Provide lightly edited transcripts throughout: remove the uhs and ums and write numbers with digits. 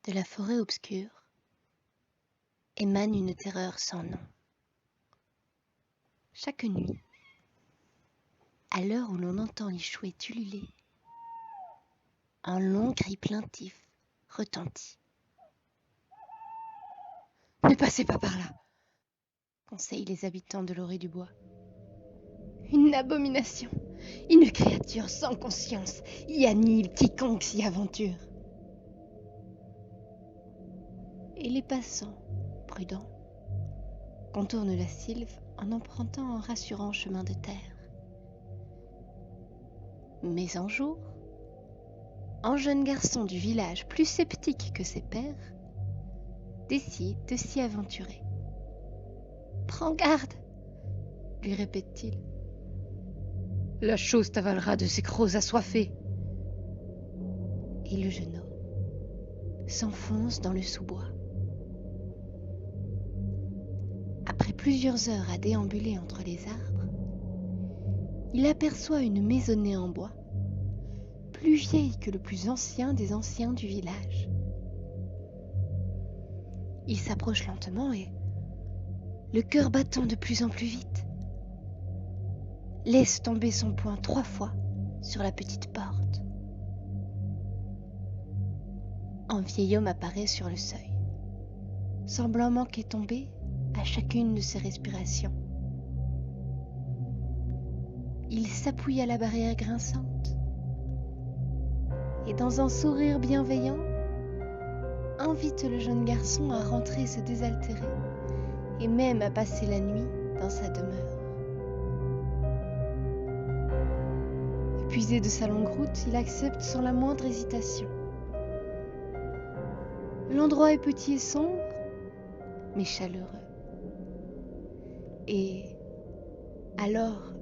De la forêt obscure émane une terreur sans nom. Chaque nuit, à l'heure où l'on entend les chouettes ululer, un long cri plaintif retentit. « Ne passez pas par là !» conseillent les habitants de l'orée du bois. « Une abomination, une créature sans conscience y annihile quiconque s'y aventure. » Et les passants, prudents, contournent la sylve en empruntant un rassurant chemin de terre. Mais un jour, un jeune garçon du village, plus sceptique que ses pairs, décide de s'y aventurer. « Prends garde !» lui répète-t-il. « La chose t'avalera de ses crocs assoiffés !» Et le jeune homme s'enfonce dans le sous-bois. Après plusieurs heures à déambuler entre les arbres, il aperçoit une maisonnée en bois, plus vieille que le plus ancien des anciens du village. Il s'approche lentement et, le cœur battant de plus en plus vite, laisse tomber son poing 3 fois sur la petite porte. Un vieil homme apparaît sur le seuil, semblant manquer tomber à chacune de ses respirations. Il s'appuie à la barrière grinçante et, dans un sourire bienveillant, invite le jeune garçon à rentrer se désaltérer et même à passer la nuit dans sa demeure. Épuisé de sa longue route, il accepte sans la moindre hésitation. L'endroit est petit et sombre, mais chaleureux. Et alors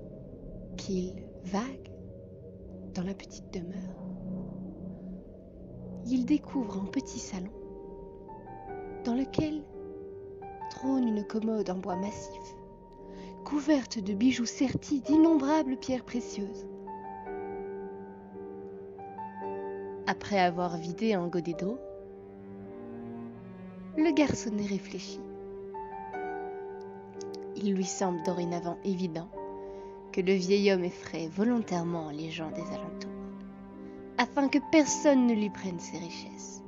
qu'il vague dans la petite demeure, il découvre un petit salon dans lequel trône une commode en bois massif, couverte de bijoux sertis d'innombrables pierres précieuses. Après avoir vidé un godet d'eau, le garçonnet réfléchit. Il lui semble dorénavant évident que le vieil homme effraie volontairement les gens des alentours, afin que personne ne lui prenne ses richesses.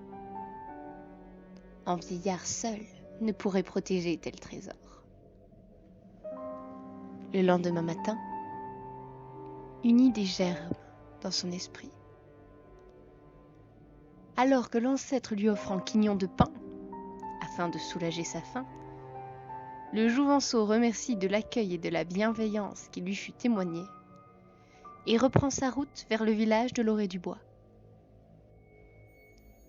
Un vieillard seul ne pourrait protéger tel trésor. Le lendemain matin, une idée germe dans son esprit. Alors que l'ancêtre lui offre un quignon de pain, afin de soulager sa faim, le Jouvenceau remercie de l'accueil et de la bienveillance qui lui fut témoignée et reprend sa route vers le village de l'orée du bois.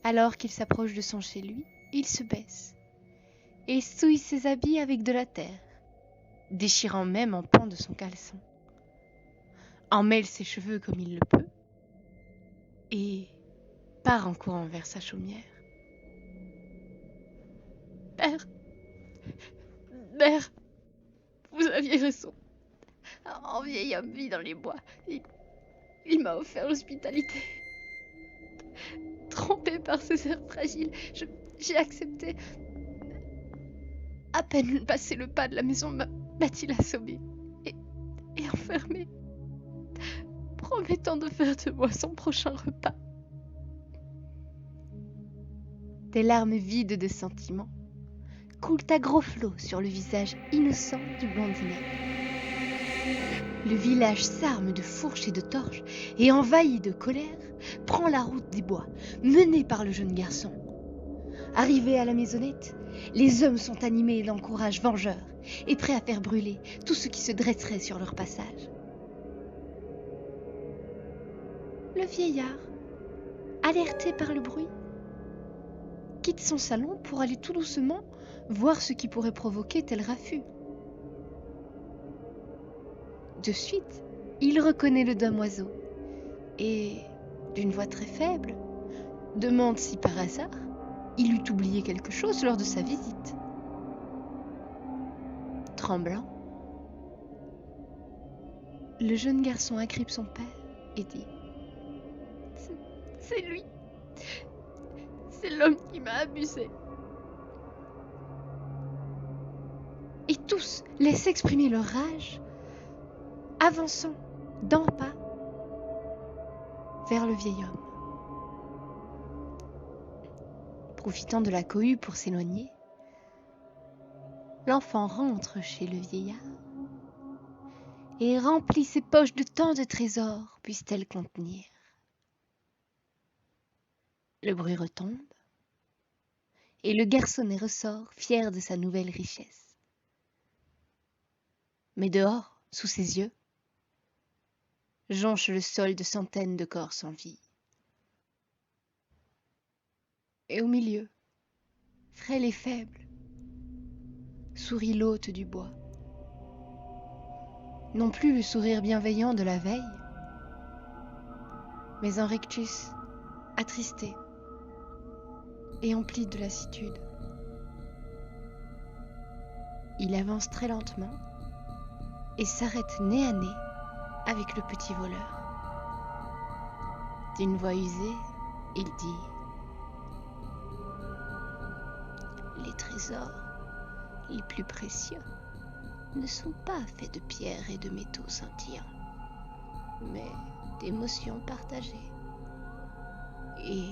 Alors qu'il s'approche de son chez lui, il se baisse et souille ses habits avec de la terre, déchirant même un pan de son caleçon, emmêle ses cheveux comme il le peut et part en courant vers sa chaumière. « Mère, vous aviez raison. Un vieil homme vit dans les bois. Il m'a offert l'hospitalité. Trompé par ses airs fragiles, j'ai accepté. À peine passé le pas de la maison, m'a-t-il assommé et enfermé, promettant de faire de moi son prochain repas. » Des larmes vides de sentiments coulent à gros flots sur le visage innocent du blondinet. Le village s'arme de fourches et de torches et, envahi de colère, prend la route des bois, mené par le jeune garçon. Arrivés à la maisonnette, les hommes sont animés d'un courage vengeur et prêts à faire brûler tout ce qui se dresserait sur leur passage. Le vieillard, alerté par le bruit, quitte son salon pour aller tout doucement voir ce qui pourrait provoquer tel raffut. De suite, il reconnaît le damoiseau et, d'une voix très faible, demande si par hasard il eût oublié quelque chose lors de sa visite. Tremblant, le jeune garçon agrippe son père et dit « C'est lui. c'est l'homme qui m'a abusé. Et tous laissent exprimer leur rage, avançant d'un pas vers le vieil homme. Profitant de la cohue pour s'éloigner, l'enfant rentre chez le vieillard et remplit ses poches de tant de trésors puissent-elles contenir. Le bruit retombe et le garçonnet ressort fier de sa nouvelle richesse. Mais dehors, sous ses yeux, jonche le sol de centaines de corps sans vie. Et au milieu, frêle et faible, sourit l'hôte du bois. Non plus le sourire bienveillant de la veille, mais un rictus attristé et empli de lassitude. Il avance très lentement et s'arrête nez à nez avec le petit voleur. D'une voix usée, il dit : « Les trésors les plus précieux ne sont pas faits de pierres et de métaux scintillants, mais d'émotions partagées et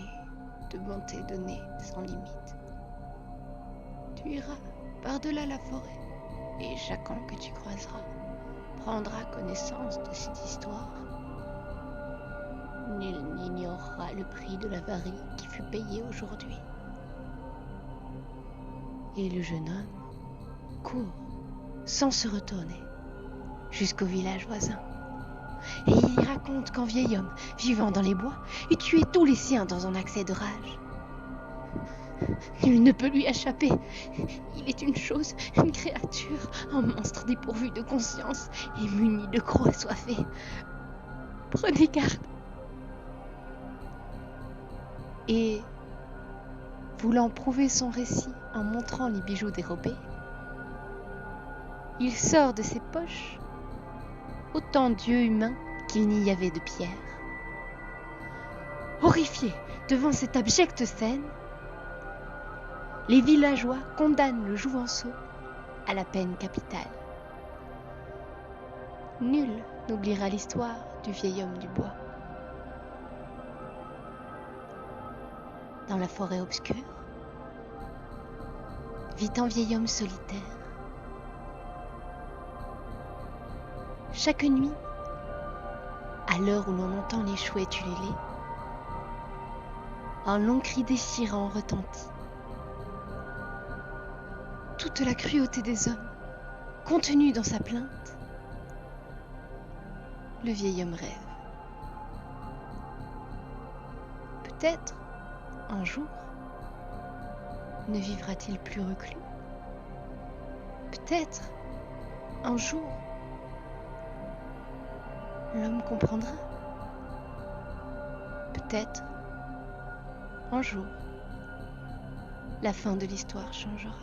de bonté donnée sans limite. Tu iras par-delà la forêt, et chacun que tu croiseras prendra connaissance de cette histoire. Nul n'ignorera le prix de l'avarie qui fut payé aujourd'hui. » Et le jeune homme court, sans se retourner, jusqu'au village voisin. Et il y raconte qu'un vieil homme, vivant dans les bois, eut tué tous les siens dans un accès de rage. Nul ne peut lui échapper. Il est une chose, une créature, un monstre dépourvu de conscience et muni de crocs assoiffés. Prenez garde. Et, voulant prouver son récit en montrant les bijoux dérobés, il sort de ses poches autant d'yeux humains qu'il n'y avait de pierre. Horrifiés devant cette abjecte scène, les villageois condamnent le Jouvenceau à la peine capitale. Nul n'oubliera l'histoire du vieil homme du bois. Dans la forêt obscure, vit un vieil homme solitaire. Chaque nuit, à l'heure où l'on entend les chouettes ululer, un long cri déchirant retentit. Toute la cruauté des hommes, contenue dans sa plainte, le vieil homme rêve. Peut-être, un jour, ne vivra-t-il plus reclus. Peut-être, un jour, l'homme comprendra. Peut-être, un jour, la fin de l'histoire changera.